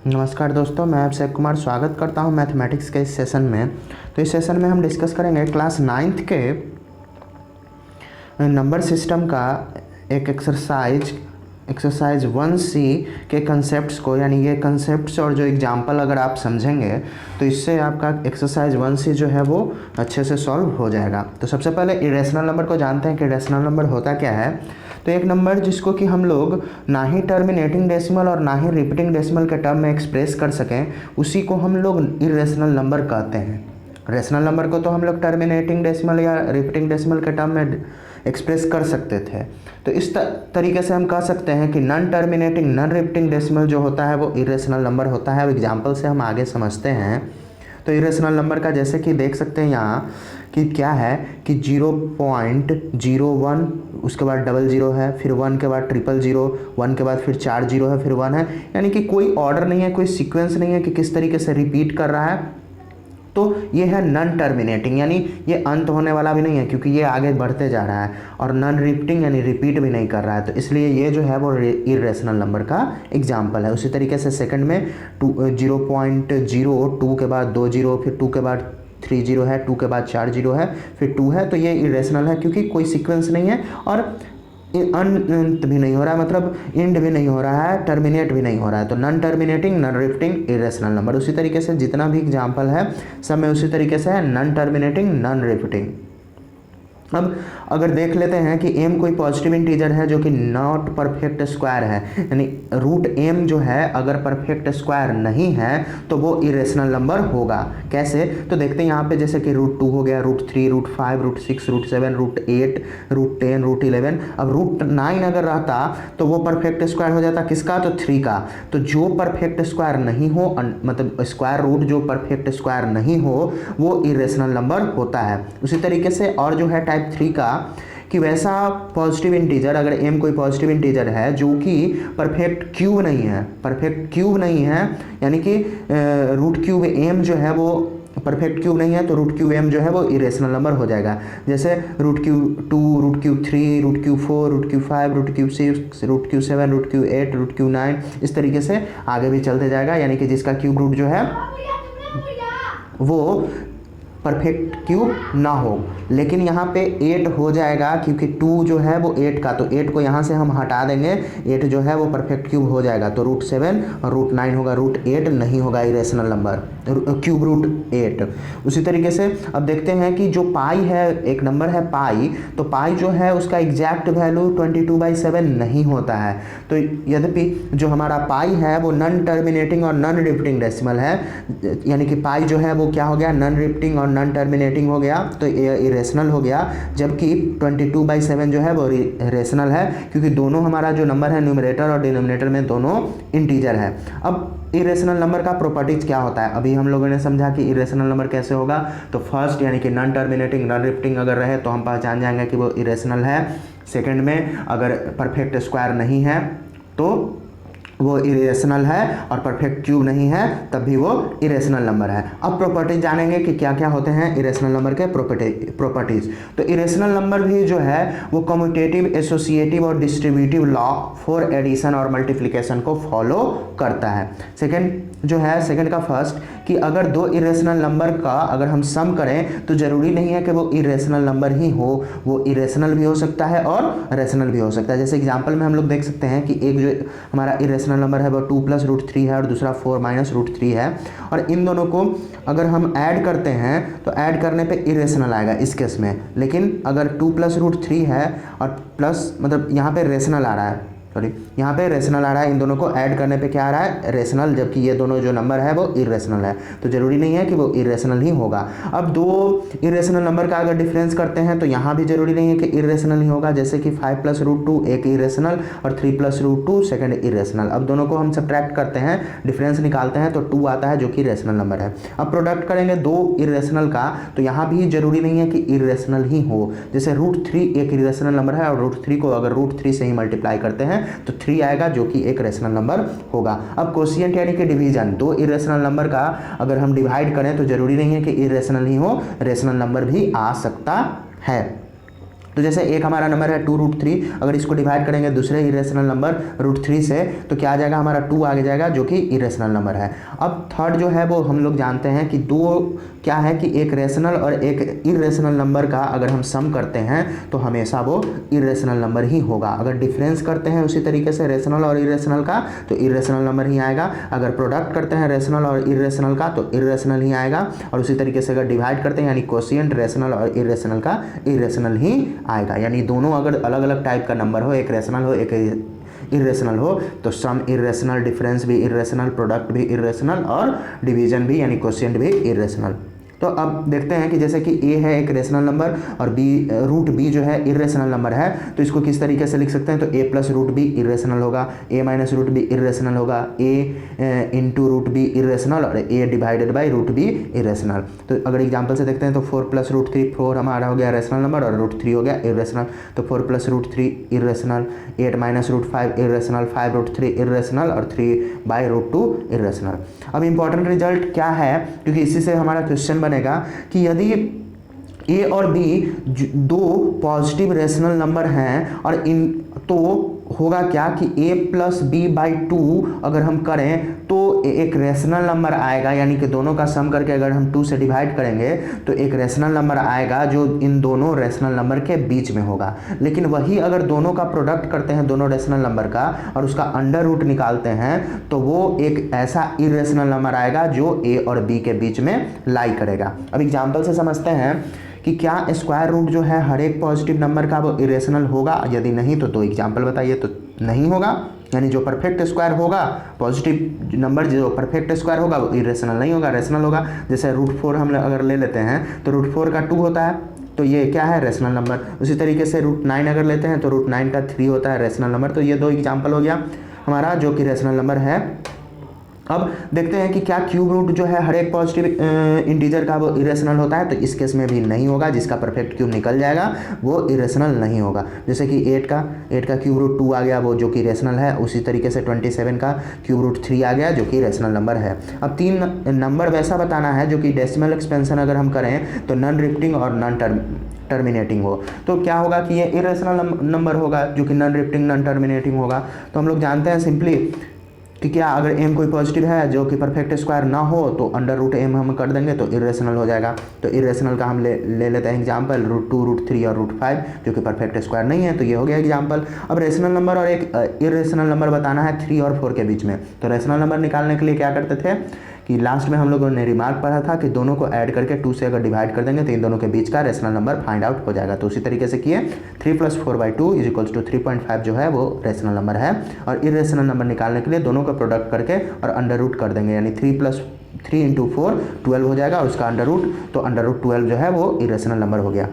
नमस्कार दोस्तों, मैं अभिषेक कुमार स्वागत करता हूं मैथमेटिक्स के इस सेशन में। तो इस सेशन में हम डिस्कस करेंगे क्लास 9th के नंबर सिस्टम का एक एक्सरसाइज 1C के कंसेप्ट्स को, यानी ये कंसेप्ट्स और जो एग्जांपल अगर आप समझेंगे तो इससे आपका एक्सरसाइज 1C जो है वो अच्छे से सॉल्व हो जाएगा। तो सबसे पहले इरेशनल नंबर को जानते हैं कि इरेशनल नंबर होता क्या है। तो एक नंबर जिसको कि हम लोग ना ही टर्मिनेटिंग डेसिमल और ना ही रिपीटिंग डेसिमल के टर्म में एक्सप्रेस कर सकें, उसी को हम लोग इरेशनल नंबर कहते हैं। रेशनल नंबर को तो हम लोग टर्मिनेटिंग डेसिमल या रिपीटिंग डेसिमल के टर्म में एक्सप्रेस कर सकते थे। तो इस तरीके से हम कह सकते हैं कि non terminating non repeating decimal जो होता है वो इरेशनल नंबर होता है। अब एग्जाम्पल से हम आगे समझते हैं। तो इरेशनल नंबर का जैसे कि देख सकते हैं यहाँ कि क्या है कि 0.01, उसके बाद 00 है, फिर 1 के बाद 000, 1 के बाद फिर 4 0 है, फिर 1 है। यानी कि कोई ऑर्डर नहीं है, कोई सीक्वेंस नहीं है कि किस तरीके से रिपीट कर रहा है। तो ये है नॉन टर्मिनेटिंग, यानी ये अंत होने वाला भी नहीं है क्योंकि ये आगे बढ़ते जा रहा है, और नॉन रिपीटिंग यानी रिपीट भी नहीं कर रहा है। तो इसलिए ये जो है वो इरेशनल नंबर का एग्जाम्पल है। उसी तरीके से सेकंड में 0.02 के बाद 2 0, फिर 2 के बाद 3 0 है, 2 के बाद 4 0 है, फिर 2 है। तो ये इरेशनल है क्योंकि कोई सीक्वेंस नहीं है और अंत भी नहीं हो रहा है, मतलब एंड भी नहीं हो रहा है, टर्मिनेट भी नहीं हो रहा है। तो non terminating non repeating irrational number. उसी तरीके से जितना भी एग्जांपल है सब में उसी तरीके से है, नॉन टर्मिनेटिंग नॉन रिपीटिंग। अब अगर देख लेते हैं कि m कोई पॉजिटिव इंटीजर है जो कि नॉट परफेक्ट स्क्वायर है, यानी रूट m जो है अगर परफेक्ट स्क्वायर नहीं है तो वो इरेशनल नंबर होगा। कैसे? तो देखते हैं यहाँ पे, जैसे कि √2 हो गया, √3, √5, √6, √7, √8, √10, √11। अब √9 अगर रहता तो वो परफेक्ट स्क्वायर हो जाता किसका? तो 3 का। तो जो परफेक्ट स्क्वायर नहीं हो, मतलब स्क्वायर रूट जो परफेक्ट स्क्वायर नहीं हो, वो इरेशनल नंबर होता है। उसी तरीके से और जो है टाइप 3 का, कि वैसा पॉजिटिव इंटीजर, अगर m कोई पॉजिटिव इंटीजर है जो कि परफेक्ट क्यूब नहीं है, यानी कि √3 m जो है वो परफेक्ट क्यूब नहीं है, तो √3 m जो है वो इरेशनल नंबर हो जाएगा। जैसे √2, √3, √4, √5, √6, √7, √8, √9, इस तरीके से आगे भी चलते जाएगा। यानी कि जिसका क्यूब रूट जो है वो परफेक्ट क्यूब ना हो। लेकिन यहाँ पे 8 हो जाएगा क्योंकि 2 जो है वो 8 का, तो 8 को यहाँ से हम हटा देंगे, 8 जो है वो परफेक्ट क्यूब हो जाएगा। तो √7 और √9 होगा, √8 नहीं होगा इरेशनल नंबर, क्यूब √8। उसी तरीके से अब देखते हैं कि जो पाई है, एक नंबर है पाई, तो पाई जो है उसका एग्जैक्ट वैल्यू 22/7 नहीं होता है। तो यद्यपि जो हमारा पाई है वो नॉन टर्मिनेटिंग और नॉन रिपीटिंग डेसिमल है, यानी कि पाई जो है वो क्या हो गया? नॉन रिपीटिंग और नॉन टर्मिनेटिंग हो गया, तो इरेशनल हो गया। जबकि 22/7 जो है वो रेशनल है क्योंकि दोनों हमारा जो नंबर है न्यूमरेटर और डिनोमिनेटर में दोनों इंटीजर है। अब इरेशनल नंबर का प्रॉपर्टीज क्या होता है, अभी हम लोगों ने समझा कि इरेशनल नंबर कैसे होगा। तो फर्स्ट यानी कि नॉन टर्मिनेटिंग नॉन रिपीटिंग अगर रहे तो हम पहचान जाएंगे कि वो इरेशनल है। सेकंड में अगर परफेक्ट स्क्वायर नहीं है तो वो इरेशनल है, और परफेक्ट क्यूब नहीं है तब भी वो इरेशनल नंबर है। अब प्रॉपर्टीज जानेंगे कि क्या क्या होते हैं इरेशनल नंबर के प्रॉपर्टीज। तो इरेशनल नंबर भी जो है वो कम्यूटेटिव, एसोसिएटिव और डिस्ट्रीब्यूटिव लॉ फॉर एडिशन और मल्टीप्लिकेशन को फॉलो करता है। सेकंड जो है, सेकंड का फर्स्ट, कि अगर दो इरेशनल नंबर का अगर हम सम करें तो जरूरी नहीं है कि वो इरेशनल नंबर ही हो, वो इरेशनल भी हो सकता है और रेशनल भी हो सकता है। जैसे एग्जांपल में हम लोग देख सकते हैं कि एक जो हमारा इरेशनल नंबर है वो 2 + √3 है और दूसरा 4 - √3 है, और इन दोनों को अगर हम ऐड करते हैं तो ऐड करने पे इरेशनल आएगा इस केस में। लेकिन अगर 2 + √3 है और प्लस, मतलब यहाँ पे रेशनल आ रहा है, सॉरी यहाँ पे रेशनल आ रहा है, इन दोनों को ऐड करने पे क्या आ रहा है? रेशनल, जबकि ये दोनों जो नंबर है वो इरेशनल है। तो जरूरी नहीं है कि वो इरेशनल ही होगा। अब दो इरेशनल नंबर का अगर डिफरेंस करते हैं तो यहाँ भी जरूरी नहीं है कि इरेशनल ही होगा। जैसे कि 5 + √2 एक इरेशनल और 3 + √2 सेकंड इरेशनल। अब दोनों को हम सब्ट्रैक्ट करते हैं, डिफरेंस निकालते हैं तो 2 आता है जो कि रेशनल नंबर है। अब प्रोडक्ट करेंगे दो इरेशनल का, तो यहाँ भी जरूरी नहीं है कि इरेशनल ही हो। जैसे √3 एक इरेशनल नंबर है और √3 को अगर √3 से ही मल्टीप्लाई करते हैं तो 3 आएगा जो कि एक रेशनल नंबर होगा। अब कोशिएंट यानी कि डिवीजन, दो इरेशनल नंबर का अगर हम डिवाइड करें तो जरूरी नहीं है कि इरेशनल ही हो, रेशनल नंबर भी आ सकता है। तो जैसे एक हमारा नंबर है 2√3, अगर इसको डिवाइड करेंगे दूसरे इरेशनल नंबर √3 से तो क्या आ जाएगा, हमारा 2 आगे जाएगा जो कि इरेशनल नंबर है। अब थर्ड जो है वो हम लोग जानते हैं कि दो क्या है कि एक रेशनल और एक इरेशनल नंबर का अगर हम सम करते हैं तो हमेशा वो इरेशनल नंबर ही होगा। अगर डिफरेंस करते हैं उसी तरीके से रेशनल और इरेशनल का तो इरेशनल नंबर ही आएगा। अगर प्रोडक्ट करते हैं रेशनल और इरेशनल का तो इरेशनल ही आएगा। और उसी तरीके से अगर डिवाइड करते हैं यानी कोशिएंट रेशनल और इरेशनल का इरेशनल ही आएगा। यानी दोनों अगर अलग अलग टाइप का नंबर हो, एक रेशनल हो एक इरेशनल हो, तो सम इरेशनल, डिफरेंस भी इरेशनल, प्रोडक्ट भी इरेशनल और डिवीजन भी यानी कोशिएंट भी इरेशनल। तो अब देखते हैं कि जैसे कि ए है एक रेशनल नंबर और बी रूट बी जो है इरेशनल नंबर है, तो इसको किस तरीके से लिख सकते हैं, तो A plus root B irrational होगा, A minus root B irrational होगा, A into root B irrational और A divided by root B irrational. तो अगर एग्जांपल से देखते हैं तो 4 प्लस रूट 3 4 हमारा हो गया रेशनल नंबर और रूट 3 हो गया इरेशनल। तो 4 plus root 3 irrational, 8 minus root 5 irrational, 5 root 3 irrational और 3 बाई रूट 2 इरेशनल। अब इंपॉर्टेंट रिजल्ट क्या है, क्योंकि इसी से हमारा क्वेश्चन बनेगा कि यदि ए और बी दो पॉजिटिव रेशनल नंबर हैं और इन तो होगा क्या कि a प्लस बी बाई 2 अगर हम करें तो एक रेशनल नंबर आएगा, यानी कि दोनों का सम करके अगर हम 2 से डिवाइड करेंगे तो एक रेशनल नंबर आएगा जो इन दोनों रेशनल नंबर के बीच में होगा। लेकिन वही अगर दोनों का प्रोडक्ट करते हैं दोनों रेशनल नंबर का और उसका अंडर रूट निकालते हैं तो वो एक ऐसा इरेशनल नंबर आएगा जो a और b के बीच में लाई करेगा। अब एग्जाम्पल से समझते हैं कि क्या स्क्वायर रूट जो है हर एक पॉजिटिव नंबर का वो इरेशनल होगा, यदि नहीं तो दो एग्जाम्पल बताइए। तो नहीं होगा, यानी जो परफेक्ट स्क्वायर होगा पॉजिटिव नंबर जो परफेक्ट स्क्वायर होगा वो इरेशनल नहीं होगा, रेशनल होगा। जैसे √4 हम अगर ले लेते हैं तो √4 का 2 होता है तो ये क्या है, रेशनल नंबर। उसी तरीके से √9 अगर लेते हैं तो √9 का 3 होता है रेशनल नंबर। तो ये दो एग्जाम्पल हो गया हमारा जो कि रेशनल नंबर है। अब देखते हैं कि क्या क्यूब रूट जो है हर एक पॉजिटिव इंटीजर का वो इरेशनल होता है, तो इस केस में भी नहीं होगा। जिसका परफेक्ट क्यूब निकल जाएगा वो इरेशनल नहीं होगा। जैसे कि 8 का क्यूब रूट 2 आ गया वो जो कि रेशनल है। उसी तरीके से 27 का क्यूब रूट 3 आ गया जो कि रेशनल नंबर है। अब 3 नंबर वैसा बताना है जो कि डेसिमल एक्सपेंशन अगर हम करें तो नॉन रिपीटिंग और नॉन टर्मिनेटिंग हो। तो क्या होगा कि ये इरेशनल नंबर होगा जो कि नॉन रिपीटिंग नॉन टर्मिनेटिंग होगा। तो हम लोग जानते हैं सिंपली कि क्या अगर m कोई पॉजिटिव है जो कि परफेक्ट स्क्वायर ना हो तो अंडर रूट m हम कर देंगे तो इरेशनल हो जाएगा। तो इरेशनल का हम ले लेते हैं एग्जांपल √2 √3 और √5 जो कि परफेक्ट स्क्वायर नहीं है, तो ये हो गया एग्जांपल। अब रेशनल नंबर और एक इरेशनल नंबर बताना है 3 और 4 के बीच में। तो रेशनल नंबर निकालने के लिए क्या करते थे कि लास्ट में हम लोगों ने रिमार्क पढ़ा था कि दोनों को ऐड करके 2 से अगर डिवाइड कर देंगे तो इन दोनों के बीच का रेशनल नंबर फाइंड आउट हो जाएगा। तो उसी तरीके से किए 3 + 4/2 = 3.5 जो है वो रेशनल नंबर है। और इरेशनल नंबर निकालने के लिए दोनों का प्रोडक्ट करके और अंडर रूट कर देंगे, यानी 3 + 3 × 4 12 हो जाएगा और उसका अंडर रूट, तो अंडर रूट 12 जो है वो इरेशनल नंबर हो गया।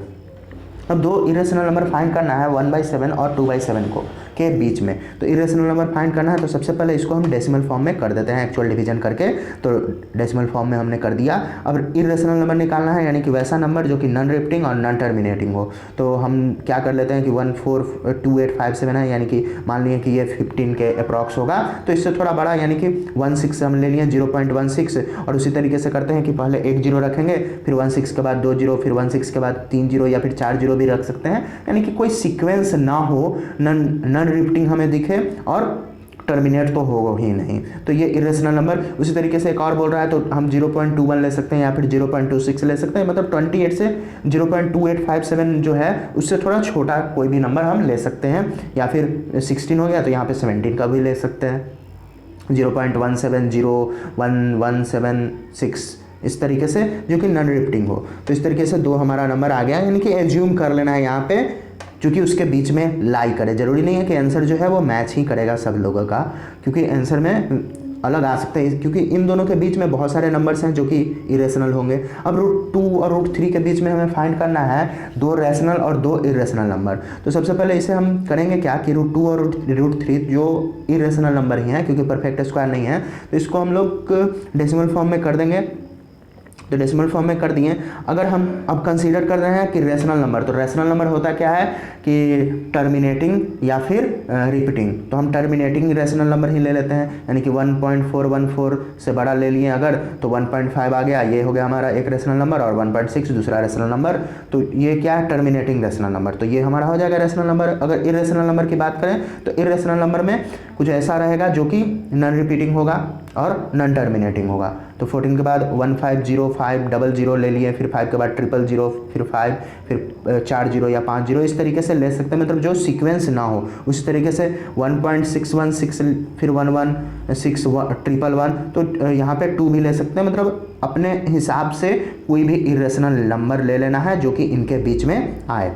अब दो इरेशनल नंबर फाइंड करना है 1/7 और 2/7 को के बीच में। तो इरेशनल नंबर फाइंड करना है तो सबसे पहले इसको हम डेसिमल फॉर्म में कर देते हैं, एक्चुअल डिवीजन करके। तो डेसिमल फॉर्म में हमने कर दिया। अब इरेशनल नंबर निकालना है यानी कि वैसा नंबर जो कि नॉन रिपीटिंग और नॉन टर्मिनेटिंग हो। तो हम क्या कर लेते हैं कि 142857 है, यानी कि मान लिए कि ये 15 के अप्रॉक्स होगा। तो इससे थोड़ा बड़ा यानी कि 16 हम ले लिए 0.16। और उसी तरीके से करते हैं कि पहले एक जीरो रखेंगे, फिर 16 के बाद 2 जीरो, फिर 16 के बाद 3 जीरो या फिर 4 जीरो भी रख सकते हैं, यानी कि कोई सीक्वेंस ना हो, नॉन रिपीटिंग हमें दिखे और टर्मिनेट तो होगा ही नहीं। तो ये इरेशनल नंबर। उसी तरीके से एक और बोल रहा है तो हम 0.21 ले सकते हैं या फिर 0.26 ले सकते हैं। मतलब 28 से 0.2857 जो है उससे थोड़ा छोटा कोई भी नंबर हम ले सकते हैं, या फिर 16 हो गया तो यहाँ पे 17 का भी ले सकते हैं, 0.170117 इस तरीके से जो कि नॉन रिपीटिंग हो। तो इस तरीके से दो हमारा नंबर आ गया, यानी कि एज्यूम कर लेना है यहाँ पे क्योंकि उसके बीच में लाई करे। जरूरी नहीं है कि आंसर जो है वो मैच ही करेगा सब लोगों का, क्योंकि आंसर में अलग आ सकते हैं, क्योंकि इन दोनों के बीच में बहुत सारे नंबर्स हैं जो कि इरेशनल होंगे। अब √2 और √3 के बीच में हमें फाइंड करना है 2 रेशनल और 2 इरेशनल नंबर। तो सबसे पहले इसे हम करेंगे क्या कि √2 और √3 जो इरेशनल नंबर ही हैं क्योंकि परफेक्ट स्क्वायर नहीं है, तो इसको हम लोग डेसिमल फॉर्म में कर देंगे। तो डेसिमल फॉर्म में कर दिए। अगर हम अब कंसीडर कर रहे हैं कि रेशनल नंबर, तो रेशनल नंबर होता क्या है कि टर्मिनेटिंग या फिर रिपीटिंग, तो हम टर्मिनेटिंग रेशनल नंबर ही ले लेते हैं, यानी कि 1.414 से बड़ा ले लिए अगर तो 1.5 आ गया, ये हो गया हमारा एक रेशनल नंबर, और 1.6 दूसरा रेशनल नंबर, तो ये क्या है टर्मिनेटिंग रेशनल नंबर, तो ये हमारा हो जाएगा रेशनल नंबर। अगर इरेशनल नंबर की बात करें तो इरेशनल नंबर में कुछ ऐसा रहेगा जो कि नॉन रिपीटिंग होगा और नॉन टर्मिनेटिंग होगा। तो 14 के बाद 150500 ले लिए, फिर 5 के बाद 000, फिर 5, फिर 4 0 या 5 0, इस तरीके से ले सकते हैं, मतलब जो सीक्वेंस ना हो उसी तरीके से 1.616 फिर 11611, तो यहाँ पे 2 भी ले सकते हैं, मतलब अपने हिसाब से कोई भी इरेशनल नंबर ले लेना है जो कि इनके बीच में आए।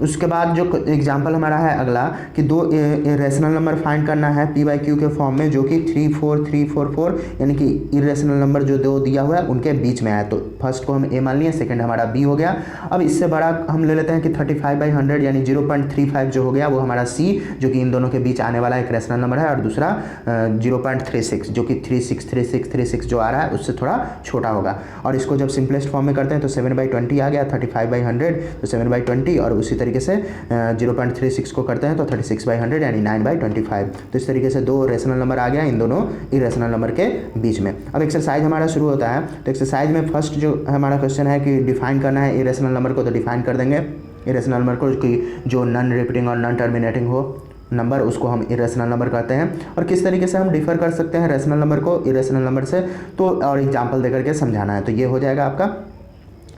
उसके बाद जो एग्जाम्पल हमारा है अगला कि दो रेशनल नंबर फाइंड करना है पी बाई क्यू के फॉर्म में, जो कि 34344 यानी कि इरेशनल नंबर जो दो दिया हुआ है उनके बीच में आया। तो फर्स्ट को हम ए मान लिए, सेकंड हमारा बी हो गया। अब इससे बड़ा हम ले लेते हैं कि 35/100 यानी 0.35 जो हो गया वो हमारा सी, जो कि इन दोनों के बीच आने वाला एक रेशनल नंबर है, और दूसरा 0.36 जो कि 363636 जो आ रहा है उससे थोड़ा छोटा होगा। और इसको जब सिंपलेस्ट फॉर्म में करते हैं तो 7/20 आ गया, 35/100 तो 7/20, और उसी तरीके से 0.36 को करते हैं तो 36/100 यानी 9/25। तो इस तरीके से दो रेशनल नंबर आ गया इन दोनों इरेशनल नंबर के बीच में। अब एक्सरसाइज हमारा शुरू होता है। तो एक्सरसाइज में फर्स्ट जो हमारा क्वेश्चन है कि डिफाइन करना है इरेशनल नंबर को, तो डिफाइन कर देंगे इरेशनल नंबर को कि जो नॉन रिपीटिंग और नॉन टर्मिनेटिंग हो नंबर, उसको हम इरेशनल नंबर कहते हैं। और किस तरीके से हम डिफर कर सकते हैं रेशनल नंबर को इरेशनल नंबर से, तो और एग्जाम्पल देकर के समझाना है, तो ये हो जाएगा आपका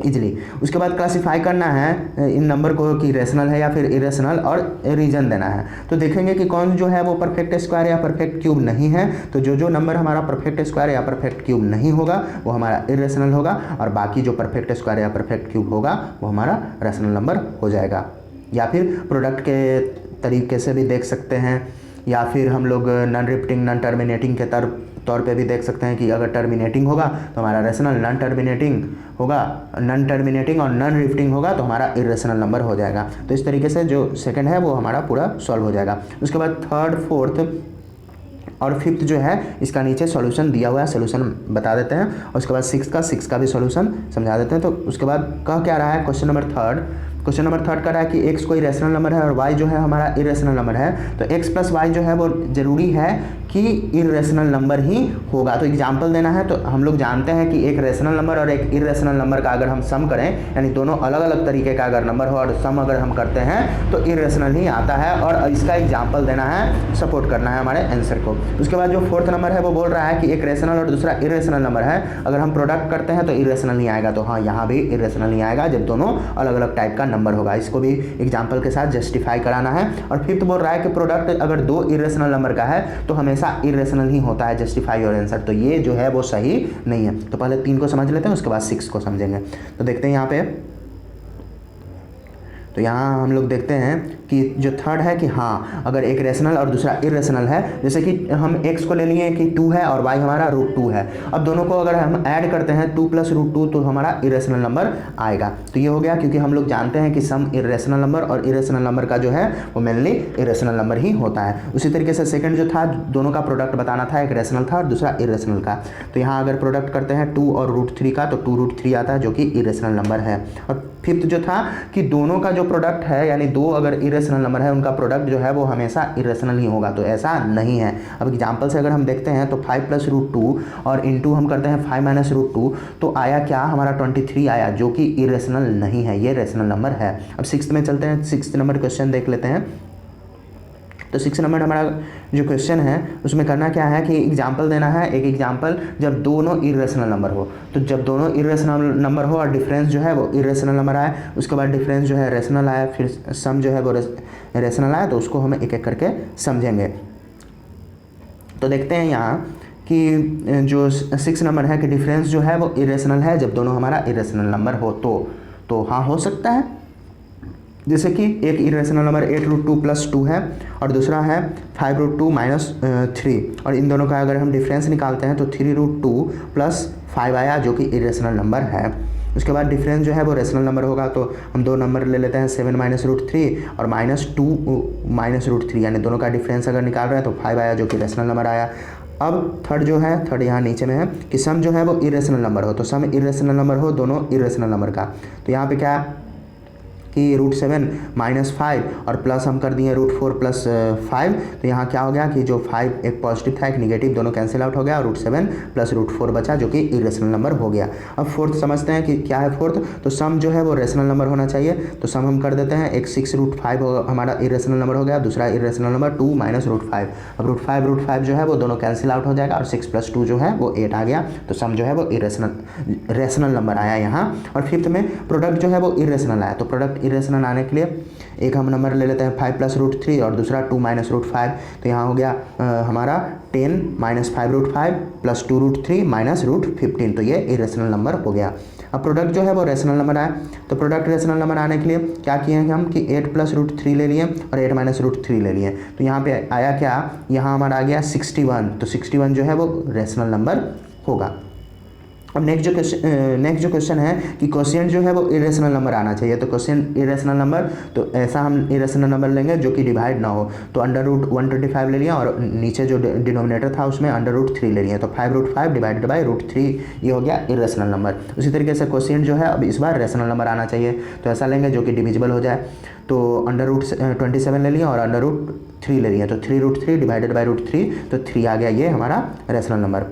इजली। उसके बाद क्लासिफाई करना है इन नंबर को कि रेशनल है या फिर इरेशनल, और रीजन देना है। तो देखेंगे कि कौन जो है वो परफेक्ट स्क्वायर या परफेक्ट क्यूब नहीं है, तो जो नंबर हमारा परफेक्ट स्क्वायर या परफेक्ट क्यूब नहीं होगा वो हमारा इरेशनल होगा, और बाकी जो परफेक्ट स्क्वायर या परफेक्ट क्यूब होगा वो हमारा रेशनल नंबर हो जाएगा। या फिर प्रोडक्ट के तरीके से भी देख सकते हैं, या फिर हम लोग नॉन रिपीटिंग नॉन टर्मिनेटिंग के तौर पे भी देख सकते हैं कि अगर टर्मिनेटिंग होगा तो हमारा रेशनल, नॉन टर्मिनेटिंग होगा नॉन टर्मिनेटिंग और नॉन रिपीटिंग होगा तो हमारा इरेशनल नंबर हो जाएगा। तो इस तरीके से जो सेकंड है वो हमारा पूरा सॉल्व हो जाएगा। उसके बाद थर्ड, फोर्थ और फिफ्थ जो है इसका नीचे सॉल्यूशन दिया हुआ है, सॉल्यूशन बता देते हैं। और उसके बाद सिक्स का भी सॉल्यूशन समझा देते हैं। तो उसके बाद कह क्या रहा है क्वेश्चन नंबर थर्ड का रहा है कि x कोई रेशनल नंबर है और y जो है हमारा इरेशनल नंबर है, तो x प्लस वाई जो है वो जरूरी है कि इरेशनल नंबर ही होगा। तो एग्जाम्पल देना है, तो हम लोग जानते हैं कि एक रेशनल नंबर और एक इरेशनल नंबर का अगर हम सम करें, यानी दोनों अलग अलग तरीके का अगर नंबर हो और सम अगर हम करते हैं तो इरेशनल ही आता है, और इसका एग्जाम्पल देना है, सपोर्ट करना है हमारे आंसर को। उसके बाद जो फोर्थ नंबर है वो बोल रहा है कि एक रेशनल और दूसरा इरेशनल नंबर है, अगर हम प्रोडक्ट करते हैं तो इरेशनल नहीं आएगा। तो हाँ, यहाँ भी इरेशनल नहीं आएगा जब दोनों अलग अलग टाइप का नंबर होगा। इसको भी एग्जाम्पल के साथ जस्टिफाई कराना है। और फिफ्थ बोल रहा है कि प्रोडक्ट अगर दो इरेशनल नंबर का है तो हमेशा इरेशनल ही होता है, जस्टिफाई योर आंसर। तो ये जो है वो सही नहीं है। तो पहले 3 को समझ लेते हैं, उसके बाद 6 को समझेंगे। तो देखते हैं यहाँ पे, तो यहाँ हम लोग देखते हैं कि जो थर्ड है कि हाँ अगर एक रेशनल और दूसरा इरेशनल है, जैसे कि हम x को ले लिए कि 2 है और y हमारा √2 है। अब दोनों को अगर हम ऐड करते हैं 2 + √2 तो हमारा इरेशनल नंबर आएगा। तो ये हो गया, क्योंकि हम लोग जानते हैं कि सम इरेशनल नंबर और इरेशनल नंबर का जो है वो मेनली इरेशनल नंबर ही होता है। उसी तरीके से सेकंड जो था, दोनों का प्रोडक्ट बताना था, एक रेशनल था और दूसरा इरेशनल का। तो यहाँ अगर प्रोडक्ट करते हैं 2 और √3 का, तो 2√3 आता है जो कि इरेशनल नंबर है। और फिफ्थ जो था कि दोनों का जो प्रोडक्ट है, यानी दो अगर इरेशनल नंबर है उनका प्रोडक्ट जो है वो हमेशा इरेशनल ही होगा। तो ऐसा नहीं है। अब एग्जांपल से अगर हम देखते हैं तो 5 + √2 और इनटू हम करते हैं 5 - √2, तो आया क्या हमारा 23 आया, जो कि इरेशनल नहीं है, ये रेशनल नंबर है। अब 6th में चलते हैं, 6th नंबर क्वेश्चन देख लेते हैं। तो 6 नंबर हमारा जो क्वेश्चन है उसमें करना क्या है कि एग्जाम्पल देना है, एक एग्जाम्पल जब दोनों इरेशनल नंबर हो। तो जब दोनों इरेशनल नंबर हो और डिफरेंस जो है वो इरेशनल नंबर आए, उसके बाद डिफरेंस जो है रेशनल आए, फिर सम जो है वो रेशनल आए, तो उसको हम एक एक करके समझेंगे। तो देखते हैं यहाँ कि जो 6 नंबर है कि डिफरेंस जो है वो इरेशनल है जब दोनों हमारा इरेशनल नंबर हो। तो हाँ हो सकता है, जैसे कि एक इरेशनल नंबर 8√2 + 2 है और दूसरा है 5√2 - 3, और इन दोनों का अगर हम डिफरेंस निकालते हैं तो 3√2 + 5 आया, जो कि इरेशनल नंबर है। उसके बाद डिफरेंस जो है वो रेशनल नंबर होगा, तो हम दो नंबर ले लेते हैं, 7 - √3 और -2 - √3, यानी दोनों का डिफरेंस अगर निकाल रहे हैं तो 5 आया, जो कि रेशनल नंबर आया। अब थर्ड जो है, थर्ड यहाँ नीचे में है कि सम जो है वो इरेशनल नंबर हो, तो सम इरेशनल नंबर हो दोनों इरेशनल नंबर का। तो यहाँ पे क्या कि √7 -5 और प्लस हम कर दिए √4 + 5, तो यहाँ क्या हो गया कि जो 5 एक पॉजिटिव था एक निगेटिव, दोनों कैंसिल आउट हो गया और √7 + √4 बचा जो कि इरेशनल नंबर हो गया। अब फोर्थ समझते हैं कि क्या है फोर्थ। तो सम जो है वो रेशनल नंबर होना चाहिए, तो सम हम कर देते हैं। एक 6√5 हमारा इरेशनल नंबर हो गया, दूसरा इरेशनल नंबर 2 - √5। अब √5 जो है वो दोनों कैंसिल आउट हो जाएगा और 6 + 2 जो है वो 8 आ गया, तो सम जो है वो रेशनल नंबर आया यहाँ। और फिफ्थ में प्रोडक्ट जो है वो इरेशनल आया, तो प्रोडक्ट इरेशनल आने के लिए एक हम नंबर ले लेते हैं 5 + √3 और दूसरा 2 - √5, तो यहाँ हो गया हमारा 10 - 5√5 + 2√3 - √15, तो ये इरेशनल नंबर हो गया। अब प्रोडक्ट जो है वो रेशनल नंबर आया, तो प्रोडक्ट रेशनल नंबर आने के लिए क्या किए हैं हम कि 8 + √3 ले लिए और 8 - √3 ले लिए, तो यहाँ पे आया क्या, यहाँ हमारा आ गया 61, तो 61 जो है वो रेशनल नंबर होगा। अब नेक्स्ट जो क्वेश्चन है कि क्वेश्चन जो है वो इरेशनल नंबर आना चाहिए, तो क्वेश्चन इरेशनल नंबर, तो ऐसा हम इरेशनल नंबर लेंगे जो कि डिवाइड ना हो, तो √125 ले लिया और नीचे जो डिनोमिनेटर था उसमें √3 ले लिया, तो 5√5 / √3 ये हो गया इरेशनल नंबर। उसी तरीके से क्वेश्चन जो है अब इस बार रेशनल नंबर आना चाहिए, तो ऐसा लेंगे जो कि डिविजिबल हो जाए, तो √27 ले लिया और √3 ले लिया, तो 3√3 / √3, तो 3 आ गया, ये हमारा रेशनल नंबर।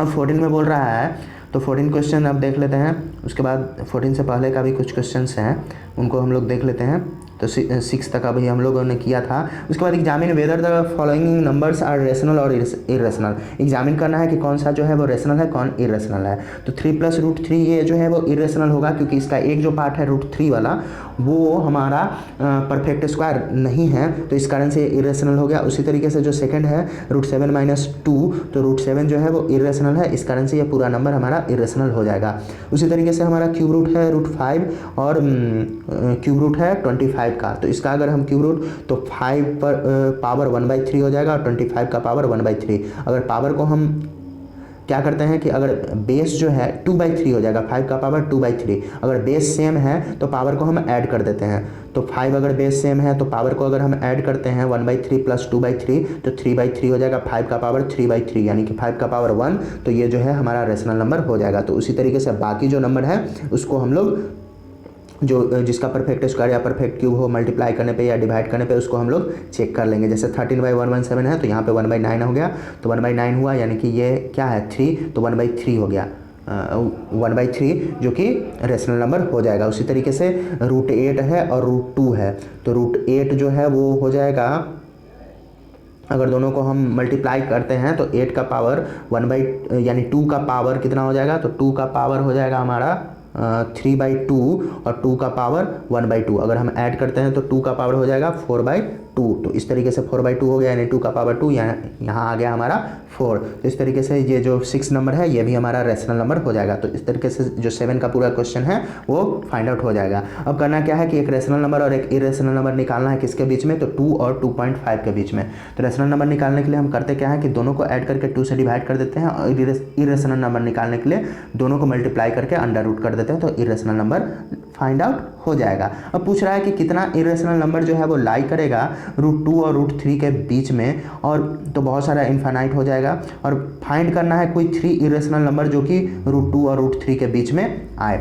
अब 14 में बोल रहा है, तो 14 क्वेश्चन अब देख लेते हैं, उसके बाद 14 से पहले का भी कुछ क्वेश्चंस हैं उनको हम लोग देख लेते हैं। तो 6 तक अभी हम लोगों ने किया था। उसके बाद examine whether the following numbers are rational और इरेशनल, एग्जामिन करना है कि कौन सा जो है वो रेशनल है कौन इरेशनल है। तो 3 + √3 ये जो है वो इरेशनल होगा, क्योंकि इसका एक जो पार्ट है √3 वाला वो हमारा परफेक्ट स्क्वायर नहीं है, तो इस कारण से इरेशनल हो गया। उसी तरीके से जो सेकंड है √7 - 2, तो √7 जो है वो इरेशनल है, इस कारण से ये पूरा नंबर हमारा इरेशनल हो जाएगा। उसी तरीके से हमारा क्यूब रूट है √5 और क्यूब रूट है 25 का, तो इसका अगर हम क्यूब रूट तो 5 पर पावर 1/3 हो जाएगा और 25 का पावर 1/3। अगर पावर को हम क्या करते हैं कि अगर बेस जो है 2/3 हो जाएगा, 5 का पावर 2/3, अगर बेस सेम है तो पावर को हम ऐड कर देते हैं, तो 5 अगर बेस सेम है तो पावर को अगर हम ऐड करते हैं 1/3 + 2/3 तो 3/3 हो जाएगा, 5 का पावर 3/3 यानी कि 5 का पावर 1, तो ये जो है हमारा रेशनल नंबर हो जाएगा। तो उसी तरीके से बाकी जो नंबर है उसको हम लोग जो जिसका परफेक्ट स्क्वायर या परफेक्ट क्यूब हो मल्टीप्लाई करने पे या डिवाइड करने पे उसको हम लोग चेक कर लेंगे। जैसे 13/117 है तो यहाँ पे 1/9 हो गया, तो 1/9 हुआ यानी कि ये क्या है 3, तो 1/3 हो गया, 1/3 जो कि रेशनल नंबर हो जाएगा। उसी तरीके से √8 है और √2 है, तो √8 जो है वो हो जाएगा, अगर दोनों को हम मल्टीप्लाई करते हैं तो 8 का पावर यानी 2 का पावर कितना हो जाएगा, तो 2 का पावर हो जाएगा हमारा 3/2 और 2 का पावर 1/2, अगर हम ऐड करते हैं तो 2 का पावर हो जाएगा 4/2, तो इस तरीके से 4/2 हो गया यानी 2 का पावर 2, यहाँ आ गया हमारा 4। तो इस तरीके से ये जो 6 नंबर है ये भी हमारा रेशनल नंबर हो जाएगा। तो इस तरीके से जो 7 का पूरा क्वेश्चन है वो फाइंड आउट हो जाएगा। अब करना क्या है कि एक रेशनल नंबर और एक इरेशनल नंबर निकालना है, किसके बीच में, तो 2 और 2.5 के बीच में। तो रेशनल नंबर निकालने के लिए हम करते क्या है कि दोनों को ऐड करके 2 से डिवाइड कर देते हैं और इरेशनल नंबर निकालने के लिए दोनों को मल्टीप्लाई करके अंडर रूट कर देते हैं, तो इरेशनल नंबर फाइंड आउट हो जाएगा। अब पूछ रहा है कि कितना इरेशनल नंबर जो है वो लाई करेगा √2 और √3 के बीच में, और तो बहुत सारा इनफाइनाइट हो जाएगा, और फाइंड करना है कोई 3 इरेशनल नंबर जो कि √2 और √3 के बीच में आए,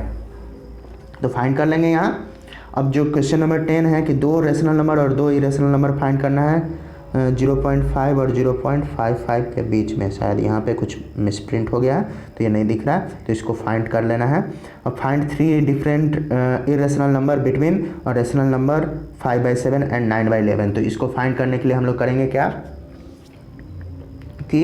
तो फाइंड कर लेंगे यहाँ। अब जो क्वेश्चन नंबर 10 है कि 2 रेशनल नंबर और 2 इरेशनल नंबर फाइंड करना है 0.5 और 0.55 के बीच में, शायद यहाँ पे कुछ मिसप्रिंट हो गया है तो ये नहीं दिख रहा है, तो इसको फाइंड कर लेना है। अब find 3 different irrational number between और रेशनल नंबर 5/7 एंड 9/11, तो इसको फाइंड करने के लिए हम लोग करेंगे क्या कि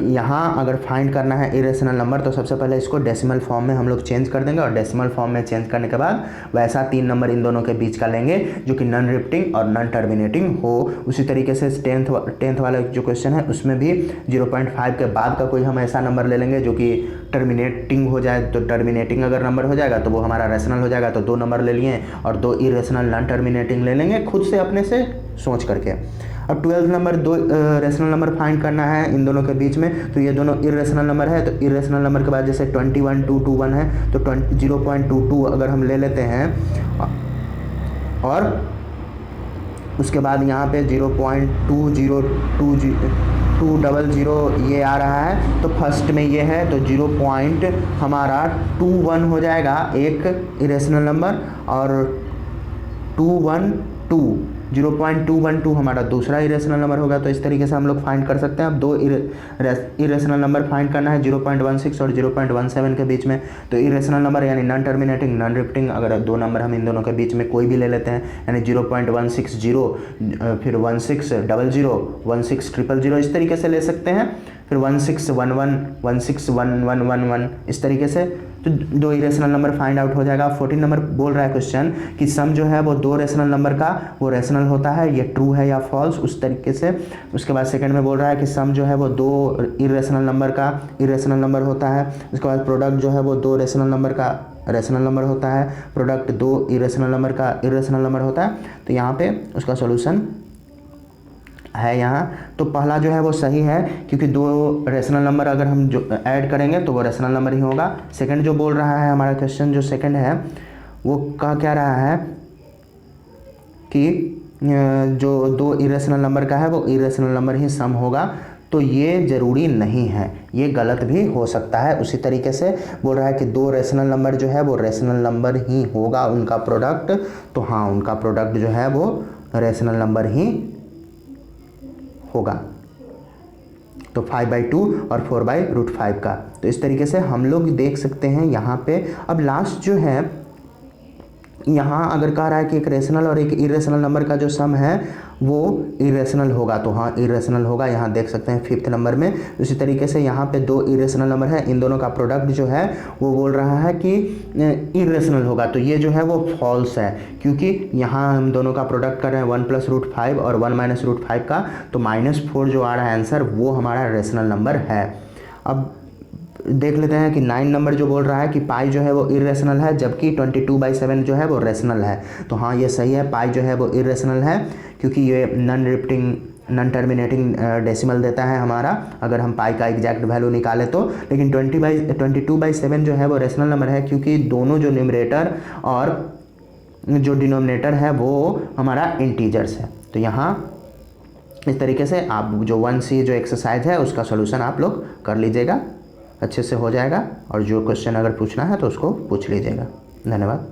यहाँ अगर फाइंड करना है इरेशनल नंबर तो सबसे पहले इसको डेसिमल फॉर्म में हम लोग चेंज कर देंगे, और डेसिमल फॉर्म में चेंज करने के बाद वैसा 3 नंबर इन दोनों के बीच का लेंगे जो कि नॉन रिपीटिंग और नॉन टर्मिनेटिंग हो। उसी तरीके से 10th वाला जो क्वेश्चन है उसमें भी 0.5 के बाद का कोई हम ऐसा नंबर ले लेंगे जो कि टर्मिनेटिंग हो जाए, तो टर्मिनेटिंग अगर नंबर हो जाएगा तो वो हमारा रेशनल हो जाएगा, तो 2 नंबर ले लिए और 2 इरेशनल नॉन टर्मिनेटिंग ले लेंगे खुद से अपने से सोच करके। अब 12th number 2 rational number find करना है इन दोनों के बीच में, तो ये दोनों इरेशनल नंबर है, तो इरेशनल नंबर के बाद जैसे 21,221 है तो 0.22 अगर हम ले लेते हैं और उसके बाद यहाँ पे 0.2022 200 ये आ रहा है, तो फर्स्ट में ये है तो 0.21 हो जाएगा एक इरेशनल नंबर, और 0.212 हमारा दूसरा इरेशनल नंबर होगा। तो इस तरीके से हम लोग फाइंड कर सकते हैं। अब दो इरेशनल नंबर फाइंड करना है 0.16 और 0.17 के बीच में। तो इरेशनल नंबर यानी नॉन टर्मिनेटिंग नॉन रिपीटिंग, अगर दो नंबर हम इन दोनों के बीच में कोई भी ले लेते हैं, यानी 0.160 फिर 1600 16000 इस तरीके से ले सकते हैं, फिर 1611 161111 इस तरीके से, तो दो इरेशनल नंबर फाइंड आउट हो जाएगा। 14 नंबर बोल रहा है क्वेश्चन कि सम जो है वो दो रेशनल नंबर का वो रेशनल होता है, ये ट्रू है या फॉल्स, उस तरीके से। उसके बाद सेकंड में बोल रहा है कि सम जो है वो दो इरेशनल नंबर का इरेशनल नंबर होता है। उसके बाद प्रोडक्ट जो है वो दो रेशनल नंबर का रेशनल नंबर होता है, प्रोडक्ट दो इरेशनल नंबर का इरेशनल नंबर होता है। तो यहाँ पे उसका सॉल्यूशन है यहाँ। तो पहला जो है वो सही है, क्योंकि दो रेशनल नंबर अगर हम जो ऐड करेंगे तो वो रेशनल नंबर ही होगा। सेकंड जो बोल रहा है हमारा क्वेश्चन जो सेकंड है वो कह क्या रहा है कि जो दो इरेशनल नंबर का है वो इरेशनल नंबर ही सम होगा। तो ये ज़रूरी नहीं है, ये गलत भी हो सकता है। उसी तरीके से बोल रहा है कि दो रेशनल नंबर जो है वो रेशनल नंबर ही होगा उनका प्रोडक्ट। तो हाँ, उनका प्रोडक्ट जो है वो रेशनल नंबर ही होगा। तो 5/2 और 4/√5 का। तो इस तरीके से हम लोग देख सकते हैं यहाँ पे। अब लास्ट जो है यहाँ अगर कह रहा है कि एक रेशनल और एक इरेशनल नंबर का जो सम है वो इरेशनल होगा, तो हाँ इरेशनल होगा, यहाँ देख सकते हैं 5th नंबर में। उसी तरीके से यहाँ पे दो इरेशनल नंबर है, इन दोनों का प्रोडक्ट जो है वो बोल रहा है कि इरेशनल होगा। तो ये जो है वो फॉल्स है, क्योंकि यहाँ हम दोनों का प्रोडक्ट कर रहे हैं 1+√5 और 1-√5 का, तो -4 जो आ रहा है आंसर वो हमारा रेशनल नंबर है। अब देख लेते हैं कि 9 नंबर जो बोल रहा है कि पाई जो है वो इरेशनल है, जबकि 22/7 जो है वो रेशनल है। तो हाँ ये सही है, पाई जो है वो इरेशनल है, क्योंकि ये non repeating non terminating decimal देता है हमारा, अगर हम पाई का एग्जैक्ट वैल्यू निकालें तो। लेकिन 22/7 जो है वो रेशनल नंबर है, क्योंकि दोनों जो न्यूमरेटर और जो डिनोमिनेटर है वो हमारा इंटीजर्स है। तो यहाँ इस तरीके से आप जो 1C जो एक्सरसाइज है उसका सोल्यूशन आप लोग कर लीजिएगा, अच्छे से हो जाएगा। और जो क्वेश्चन अगर पूछना है तो उसको पूछ लीजिएगा। धन्यवाद।